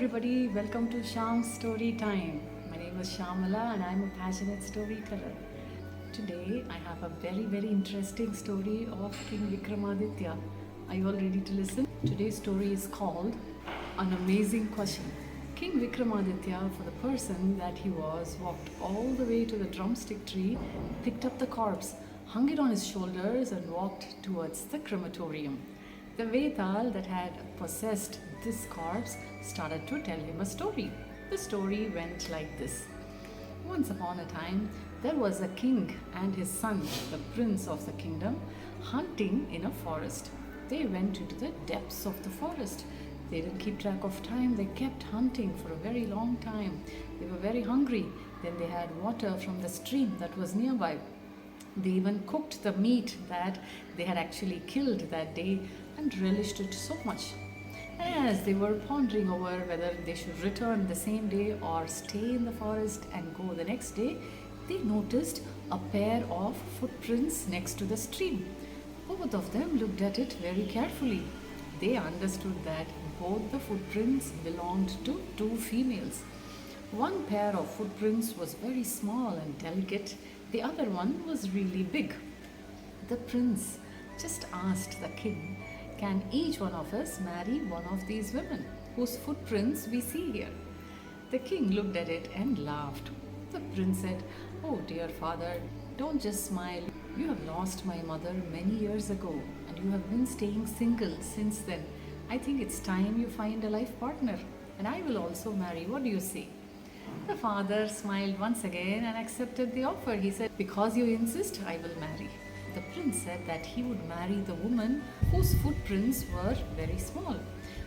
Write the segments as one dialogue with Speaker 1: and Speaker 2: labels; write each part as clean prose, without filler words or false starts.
Speaker 1: everybody, welcome to Shyam's Storytime. My name is Shyamala and I'm a passionate storyteller. Today I have a very interesting story of King Vikramaditya. Are you all ready to listen? Today's story is called An Amazing Question. King Vikramaditya, for the person that he was, walked all the way to the drumstick tree, picked up the corpse, hung it on his shoulders and walked towards the crematorium. The vetal that had possessed this corpse started to tell him a story. The story went like this. Once upon a time, there was a king and his son, the prince of the kingdom, hunting in a forest. They went into the depths of the forest. They didn't keep track of time. They kept hunting for a very long time. They were very hungry. Then they had water from the stream that was nearby. They even cooked the meat that they had actually killed that day and relished it so much. As they were pondering over whether they should return the same day or stay in the forest and go the next day, they noticed a pair of footprints next to the stream. Both of them looked at it very carefully. They understood that both the footprints belonged to two females. One pair of footprints was very small and delicate. The other one was really big. The prince just asked the king, "Can each one of us marry one of these women whose footprints we see here?" The king looked at it and laughed. The prince said, "Oh dear father, don't just smile. You have lost my mother many years ago and you have been staying single since then. I think it's time you find a life partner and I will also marry. What do you say?" The father smiled once again and accepted the offer. He said, "Because you insist, I will marry." The prince said that he would marry the woman whose footprints were very small.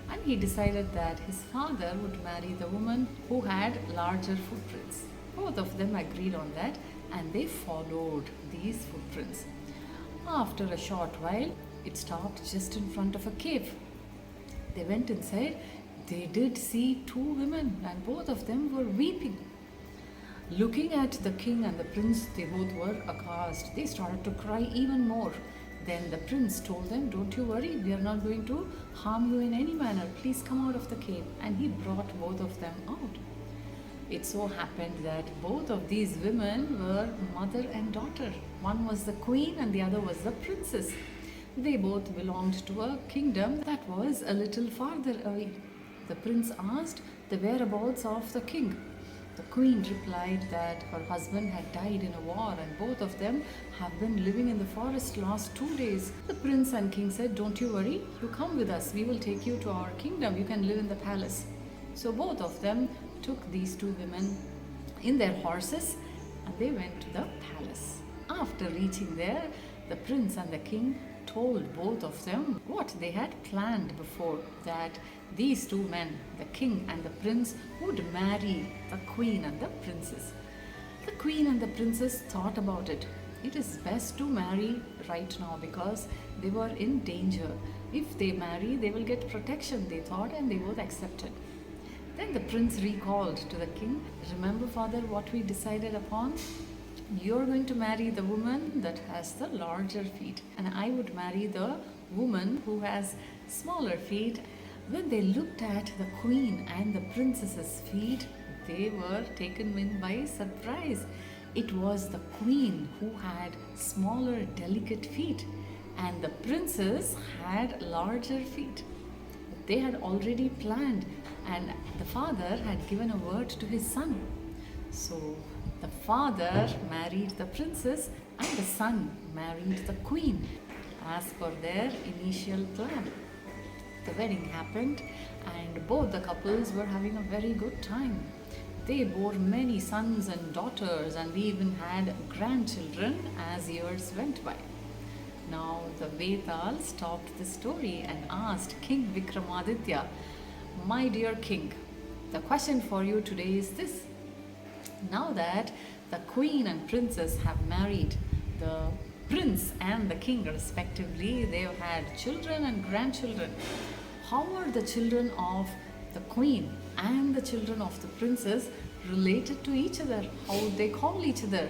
Speaker 1: And he decided that his father would marry the woman who had larger footprints. Both of them agreed on that and they followed these footprints. After a short while, it stopped just in front of a cave. They went inside. They did see two women and both of them were weeping. Looking at the king and the prince, they both were aghast. They started to cry even more. Then the prince told them, "Don't you worry, we are not going to harm you in any manner. Please come out of the cave." And he brought both of them out. It so happened that both of these women were mother and daughter. One was the queen and the other was the princess. They both belonged to a kingdom that was a little farther away. The prince asked the whereabouts of the king. The queen replied that her husband had died in a war and both of them have been living in the forest last 2 days. The prince and king said, "Don't you worry, you come with us. We will take you to our kingdom. You can live in the palace." So both of them took these two women in their horses and they went to the palace. After reaching there, the prince and the king told both of them what they had planned before, that these two men, the king and the prince, would marry the queen and the princess. The queen and the princess thought about it. It is best to marry right now because they were in danger. If they marry, they will get protection, they thought, and they both accepted. Then the prince recalled to the king, "Remember, father, what we decided upon? You're going to marry the woman that has the larger feet and I would marry the woman who has smaller feet." When they looked at the queen and the princess's feet, they were taken in by surprise. It was the queen who had smaller, delicate feet and the princess had larger feet. They had already planned and the father had given a word to his son. So the father married the princess and the son married the queen as per their initial plan. The wedding happened and both the couples were having a very good time. They bore many sons and daughters and they even had grandchildren as years went by. Now the vetal stopped the story and asked King Vikramaditya, "My dear king, the question for you today is this. Now that the queen and princess have married, the prince and the king respectively, they have had children and grandchildren. How are the children of the queen and the children of the princess related to each other? How would they call each other?"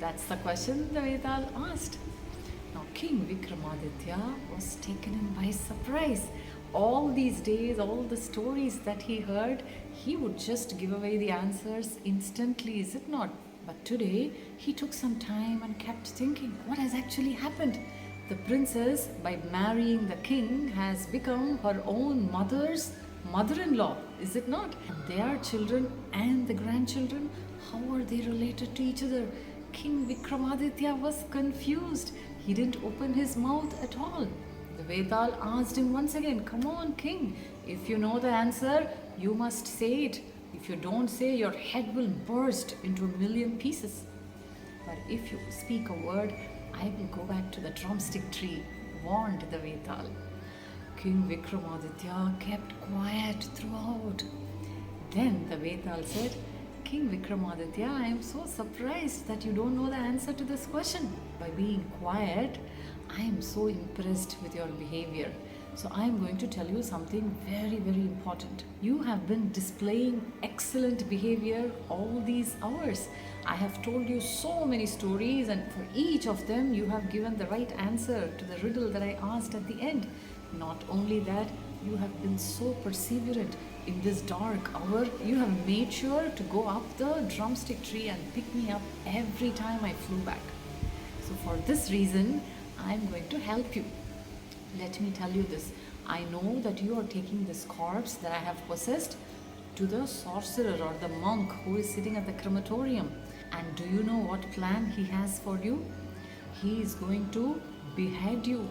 Speaker 1: That's the question the vetal asked. Now King Vikramaditya was taken in by surprise. all these days, all the stories that he heard, he would just give away the answers instantly, is it not? But today, he took some time and kept thinking, what has actually happened? The princess, by marrying the king, has become her own mother's mother-in-law, is it not? And their children and the grandchildren, how are they related to each other? King Vikramaditya was confused. He didn't open his mouth at all. The Vetal asked him once again, come on, king, if you know the answer, you must say it. If you don't say, your head will burst into a million pieces. But if you speak a word, I will go back to the drumstick tree, warned the Vetal. King Vikramaditya kept quiet throughout. Then the Vetal said, King Vikramaditya, I am so surprised that you don't know the answer to this question. By being quiet, I am so impressed with your behavior. So I am going to tell you something very, very important. You have been displaying excellent behavior all these hours. I have told you so many stories, and for each of them you have given the right answer to the riddle that I asked at the end. Not only that, you have been so perseverant in this dark hour. You have made sure to go up the drumstick tree and pick me up every time I flew back. So for this reason, I am going to help you. Let me tell you this. I know that you are taking this corpse that I have possessed to the sorcerer or the monk who is sitting at the crematorium. And do you know what plan he has for you? He is going to behead you.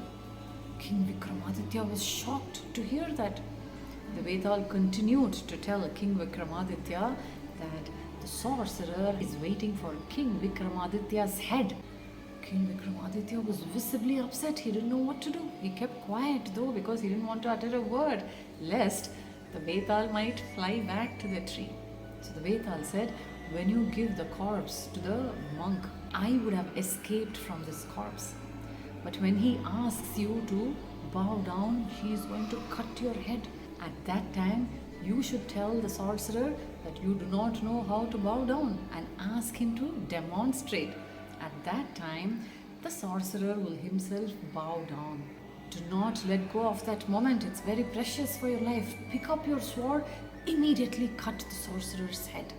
Speaker 1: King Vikramaditya was shocked to hear that. The Vetal continued to tell King Vikramaditya that the sorcerer is waiting for King Vikramaditya's head. King Vikramaditya was visibly upset. He didn't know what to do. He kept quiet though because he didn't want to utter a word, lest the Vetal might fly back to the tree. So the Vetal said, when you give the corpse to the monk, I would have escaped from this corpse. But when he asks you to bow down, he is going to cut your head. At that time, you should tell the sorcerer that you do not know how to bow down and ask him to demonstrate. At that time, the sorcerer will himself bow down. Do not let go of that moment. It's very precious for your life. Pick up your sword, immediately cut the sorcerer's head.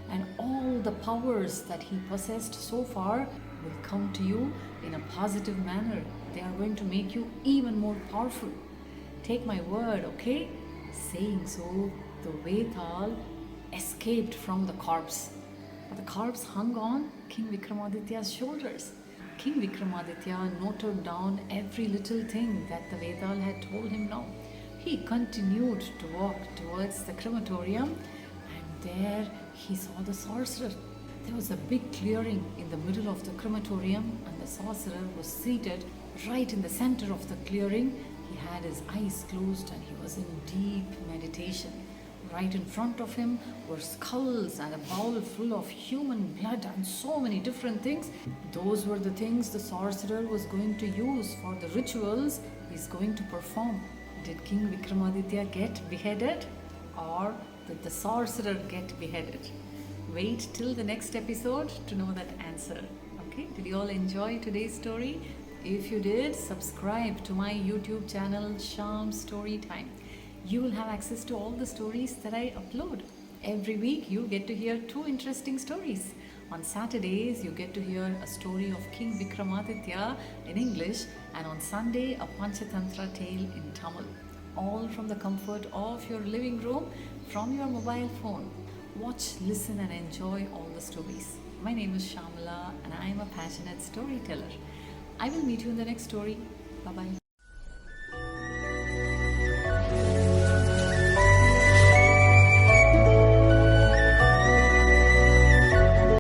Speaker 1: And all the powers that he possessed so far will come to you in a positive manner. They are going to make you even more powerful. Take my word, okay? Saying so, the Vetal escaped from the corpse. But the corpse hung on King Vikramaditya's shoulders. King Vikramaditya noted down every little thing that the Vetal had told him now. He continued to walk towards the crematorium, and there he saw the sorcerer. There was a big clearing in the middle of the crematorium, and the sorcerer was seated right in the center of the clearing. He had his eyes closed and he was in deep meditation. Right in front of him were skulls and a bowl full of human blood and so many different things. Those were the things the sorcerer was going to use for the rituals he's going to perform. Did King Vikramaditya get beheaded, or did the sorcerer get beheaded? Wait till the next episode to know that answer. Okay, did you all enjoy today's story? If you did, subscribe to my YouTube channel 𝐊𝐲 You will have access to all the stories that I upload. Every week you get to hear 2 interesting stories. On Saturdays you get to hear a story of King Vikramaditya in English, and on Sunday a Panchatantra tale in Tamil. All from the comfort of your living room, from your mobile phone. Watch, listen and enjoy all the stories. My name is Shyamala and I am a passionate storyteller. I will meet you in the next story. Bye-bye.